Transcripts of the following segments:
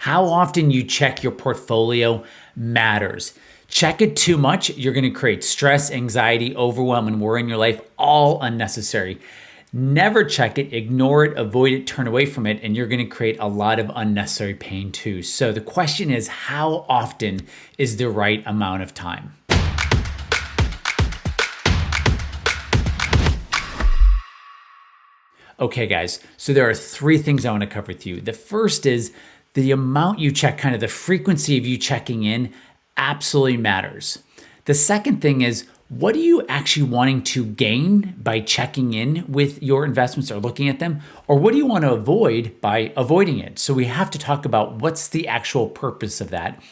How often you check your portfolio matters. Check it too much, you're going to create stress, anxiety, overwhelm, and worry in your life, all unnecessary. Never check it, ignore it, avoid it, turn away from it, and you're going to create a lot of unnecessary pain too. So the question is, how often is the right amount of time? Okay, guys, so there are three things I want to cover with you. The first is the amount you check, kind of the frequency of you checking in absolutely matters. The second thing is, what are you actually wanting to gain by checking in with your investments or looking at them? Or what do you want to avoid by avoiding it? So we have to talk about what's the actual purpose of that.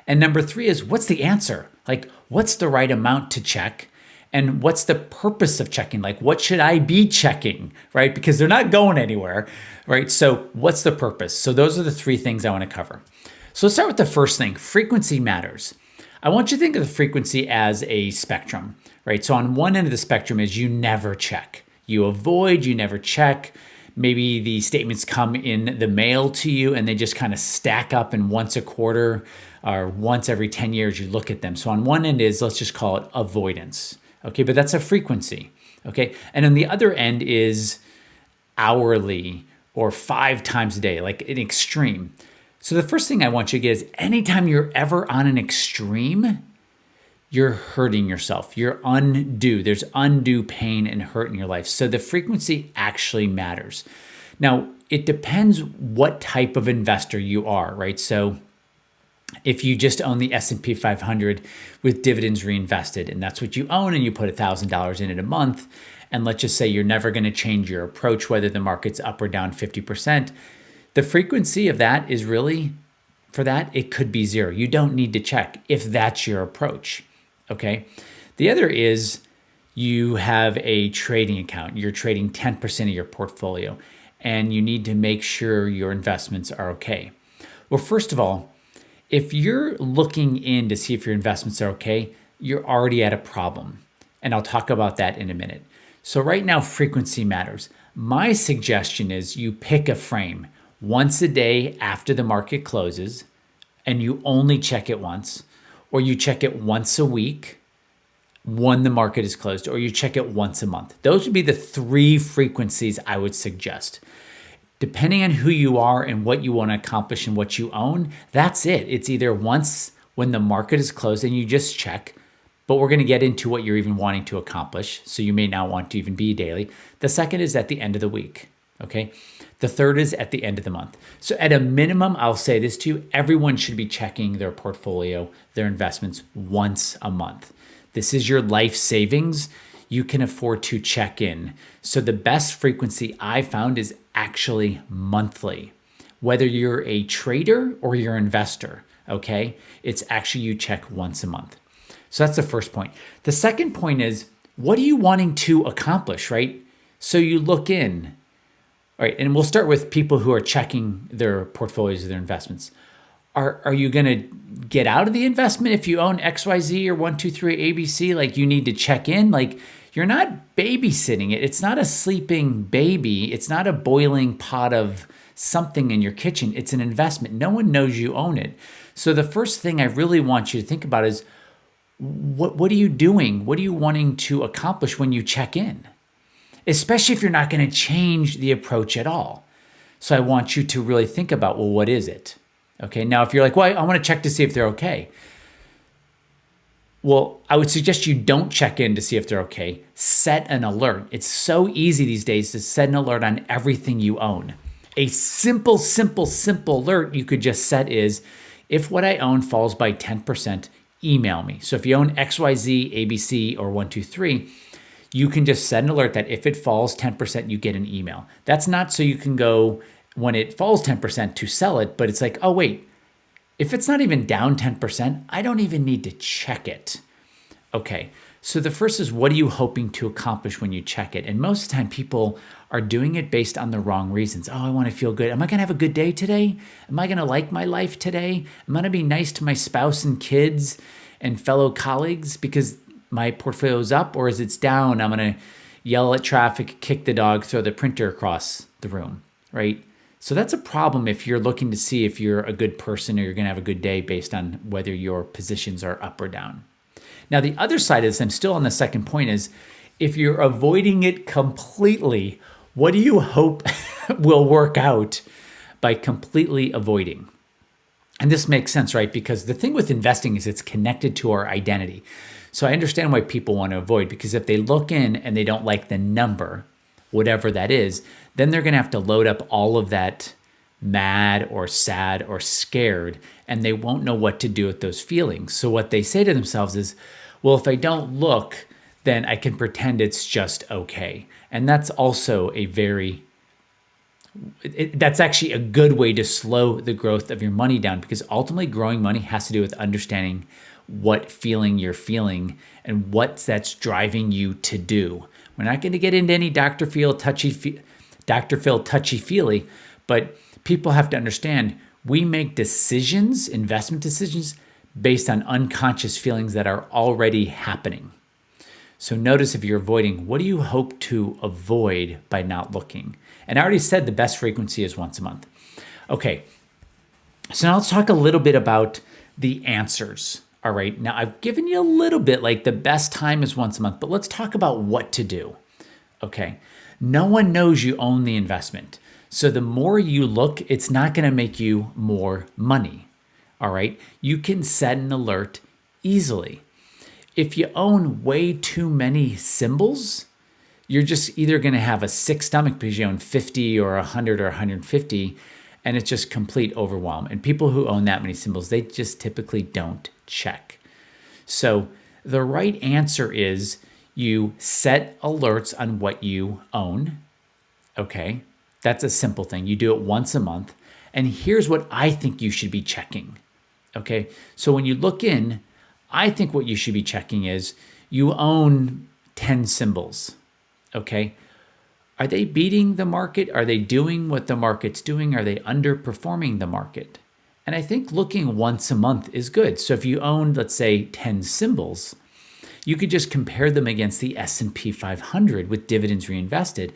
And number three is, what's the answer? Like, what's the right amount to check? And what's the purpose of checking? Like, what should I be checking, right? Because they're not going anywhere, right? So what's the purpose? So those are the three things I want to cover. So let's start with the first thing. Frequency matters. I want you to think of the frequency as a spectrum, right? So on one end of the spectrum is you never check. You avoid, you never check. Maybe the statements come in the mail to you and they just kind of stack up, and once a quarter or once every 10 years you look at them. So on one end is, let's just call it avoidance. Okay, but that's a frequency. Okay, and on the other end is hourly or 5 times a day, like an extreme. So the first thing I want you to get is, anytime you're ever on an extreme, you're hurting yourself. You're undue. There's undue pain and hurt in your life. So the frequency actually matters. Now, it depends what type of investor you are, right? So if you just own the S&P 500 with dividends reinvested, and that's what you own, and you put $1,000 in it a month, and let's just say you're never going to change your approach, whether the market's up or down 50%, the frequency of that is really, for that, it could be 0. You don't need to check if that's your approach, okay? The other is, you have a trading account. You're trading 10% of your portfolio, and you need to make sure your investments are okay. Well, first of all, if you're looking in to see if your investments are okay, you're already at a problem. And I'll talk about that in a minute. So right now, frequency matters. My suggestion is you pick a frame once a day after the market closes, and you only check it once, or you check it once a week when the market is closed, or you check it once a month. Those would be the three frequencies I would suggest. Depending on who you are and what you want to accomplish and what you own, that's it. It's either once when the market is closed and you just check, but we're going to get into what you're even wanting to accomplish. So you may not want to even be daily. The second is at the end of the week, okay? The third is at the end of the month. So at a minimum, I'll say this to you, everyone should be checking their portfolio, their investments once a month. This is your life savings. You can afford to check in. So the best frequency I found is actually monthly. Whether you're a trader or you're an investor, okay? It's actually you check once a month. So that's the first point. The second point is, what are you wanting to accomplish, right? So you look in, all right, and we'll start with people who are checking their portfolios of their investments. Are you going to get out of the investment if you own XYZ or 123 ABC? Like, you need to check in. Like, you're not babysitting it. It's not a sleeping baby. It's not a boiling pot of something in your kitchen. It's an investment. No one knows you own it. So the first thing I really want you to think about is, what are you doing? What are you wanting to accomplish when you check in? Especially if you're not going to change the approach at all. So I want you to really think about, well, what is it? Okay, now if you're like, well, I want to check to see if they're okay. Well, I would suggest you don't check in to see if they're okay. Set an alert. It's so easy these days to set an alert on everything you own. A simple alert you could just set is, if what I own falls by 10%, email me. So if you own XYZ, ABC, or 123, you can just set an alert that if it falls 10%, you get an email. That's not so you can go, when it falls 10%, to sell it, but it's like, oh wait, if it's not even down 10%, I don't even need to check it. Okay, so the first is, what are you hoping to accomplish when you check it? And most of the time people are doing it based on the wrong reasons. Oh, I want to feel good. Am I going to have a good day today? Am I going to like my life today? Am I going to be nice to my spouse and kids and fellow colleagues because my portfolio's up? Or is it's down, I'm going to yell at traffic, kick the dog, throw the printer across the room, right? So that's a problem if you're looking to see if you're a good person or you're going to have a good day based on whether your positions are up or down. Now, the other side of this, I'm still on the second point, is if you're avoiding it completely, what do you hope will work out by completely avoiding? And this makes sense, right? Because the thing with investing is it's connected to our identity. So I understand why people want to avoid, because if they look in and they don't like the number, whatever that is, then they're going to have to load up all of that mad or sad or scared, and they won't know what to do with those feelings. So what they say to themselves is, well, if I don't look, then I can pretend it's just okay. And that's also that's actually a good way to slow the growth of your money down, because ultimately growing money has to do with understanding what feeling you're feeling and what that's driving you to do. We're not going to get into any Dr. Phil touchy-feely, but people have to understand we make decisions, investment decisions, based on unconscious feelings that are already happening. So notice if you're avoiding, what do you hope to avoid by not looking? And I already said the best frequency is once a month. Okay, so now let's talk a little bit about the answers. All right, now I've given you a little bit, like the best time is once a month, but let's talk about what to do. Okay, no one knows you own the investment. So the more you look, it's not going to make you more money. All right, you can set an alert easily. If you own way too many symbols, you're just either going to have a sick stomach because you own 50 or 100 or 150, and it's just complete overwhelm. And people who own that many symbols, they just typically don't check. So the right answer is you set alerts on what you own. Okay, that's a simple thing. You do it once a month. And here's what I think you should be checking. Okay, so when you look in, I think what you should be checking is you own 10 symbols. Okay, are they beating the market? Are they doing what the market's doing? Are they underperforming the market? And I think looking once a month is good. So if you own, let's say, 10 symbols, you could just compare them against the S&P 500 with dividends reinvested.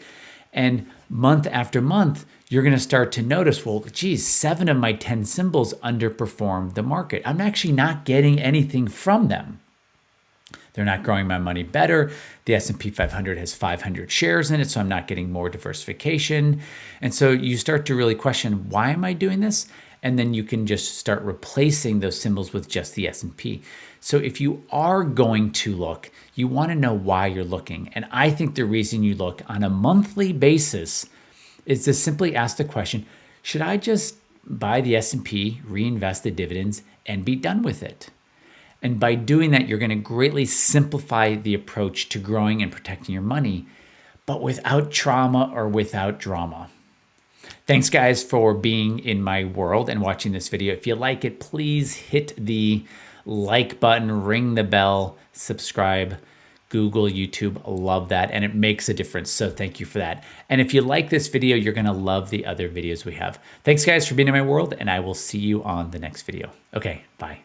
And month after month, you're going to start to notice, well, geez, 7 of my 10 symbols underperform the market. I'm actually not getting anything from them. They're not growing my money better. The S&P 500 has 500 shares in it, so I'm not getting more diversification. And so you start to really question, why am I doing this? And then you can just start replacing those symbols with just the S&P. So if you are going to look, you want to know why you're looking. And I think the reason you look on a monthly basis is to simply ask the question, should I just buy the S&P, reinvest the dividends, and be done with it? And by doing that, you're going to greatly simplify the approach to growing and protecting your money, but without trauma or without drama. Thanks, guys, for being in my world and watching this video. If you like it, please hit the like button, ring the bell, subscribe, Google, YouTube. Love that. And it makes a difference. So thank you for that. And if you like this video, you're going to love the other videos we have. Thanks, guys, for being in my world, and I will see you on the next video. Okay, bye.